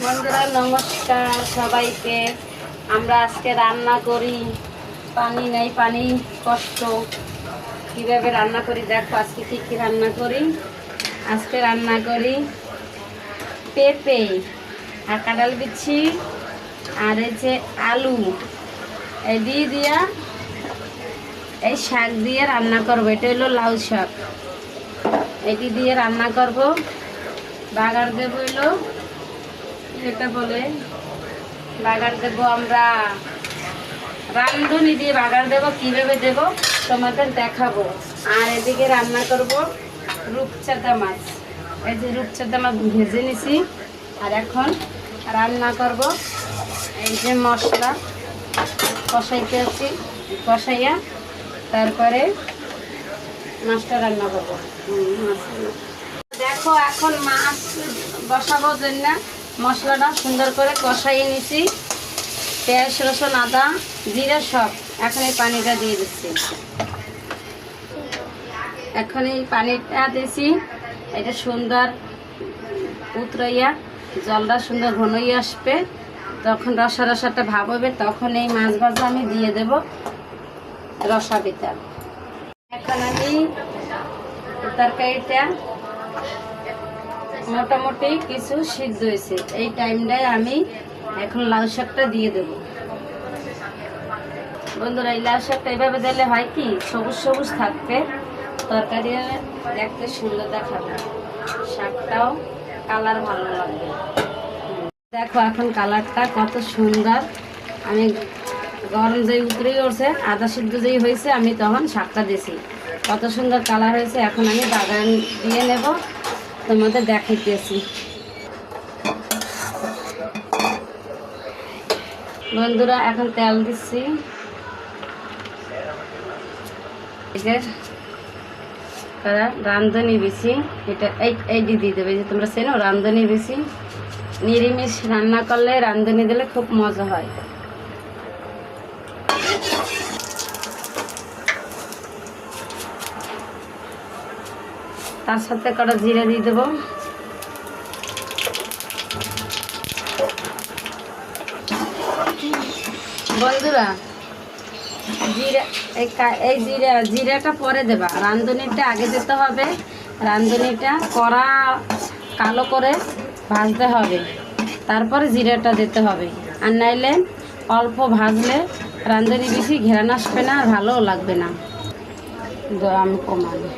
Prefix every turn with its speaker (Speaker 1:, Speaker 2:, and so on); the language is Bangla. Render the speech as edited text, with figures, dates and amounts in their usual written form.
Speaker 1: বন্ধুরা নমস্কার সবাইকে। আমরা আজকে রান্না করি, পানি নেই, পানি কষ্ট, কিভাবে রান্না করি দেখো। আজকে কী কী রান্না করি, আজকে রান্না করি পেঁপে আর কাঁঠাল বিচি আর এই যে আলু এই দিয়া এই শাক দিয়ে রান্না করবো। এটা হলো লাউ শাক, এটি দিয়ে রান্না করব। বাগার দেবো হলো এটা বলে বাগার দেব, আমরা রাঁধুনি দিয়ে বাগার দেব। কীভাবে দেব তোমাদের দেখাবো। আর এদিকে রান্না করব রূপচাঁদা মাছ। এই যে রূপচাঁদা মাছ ভেজে নিছি, আর এখন রান্না করব। এই যে মশলা কষাইতে আছি, কষাইয়া তারপরে মাছটা রান্না করবো। দেখো এখন মাছ বসাবো জন্য মশলাটা সুন্দর করে কষাইয়ে নিছি, পেঁয়াজ রসুন আদা জিরা সব। এখন এই পানিটা দিয়ে দিচ্ছি, এখন এই পানিটা দিয়েছি। এটা সুন্দর উতরাইয়া জলটা সুন্দর ঘন হয়ে আসবে, তখন রসা রসাটা ভাব হবে, তখন এই মাছ ভাজা আমি দিয়ে দেব রসা ভিতর। এখন আমি তরকারিটা মোটামুটি কিছু সিদ্ধ হয়েছে, এই টাইমটায় আমি এখন লাউ শাকটা দিয়ে দেব। বন্ধুরা এই লাউ শাকটা এইভাবে দিলে হয় কি, সবুজ সবুজ থাকবে, তরকারি দেখতে সুন্দর দেখাবে, শাকটাও কালার ভালো লাগবে। দেখো এখন কালারটা কত সুন্দর। আমি গরম যেই উতরেই উঠছে, আদা সিদ্ধ যেই হয়েছে, আমি তখন শাকটা দিয়েছি, কত সুন্দর কালার হয়েছে। এখন আমি বাগান দিয়ে নেব, তোমাদের দেখাইতেছি। বন্ধুরা এখন তেল দিচ্ছি, রাঁধুনি বেশি, এটা এইটি দিয়ে দেবে। যে তোমরা চেনো রাঁধুনি বেশি, নিরামিষ রান্না করলে রাঁধুনি দিলে খুব মজা হয়। তার সাথে কটা জিরা দিয়ে দেবো। বন্ধুরা জিরা এই জিরাটা পরে দেবা, রাঁধুনিটা আগে দিতে হবে। রাঁধুনিটা কড়া কালো করে ভাজতে হবে, তারপরে জিরাটা দিতে হবে। আর নাইলে অল্প ভাজলে রাঁধুনি বেশি ঘেরান আসবে না, আর ভালোও লাগবে না। আমি কমানো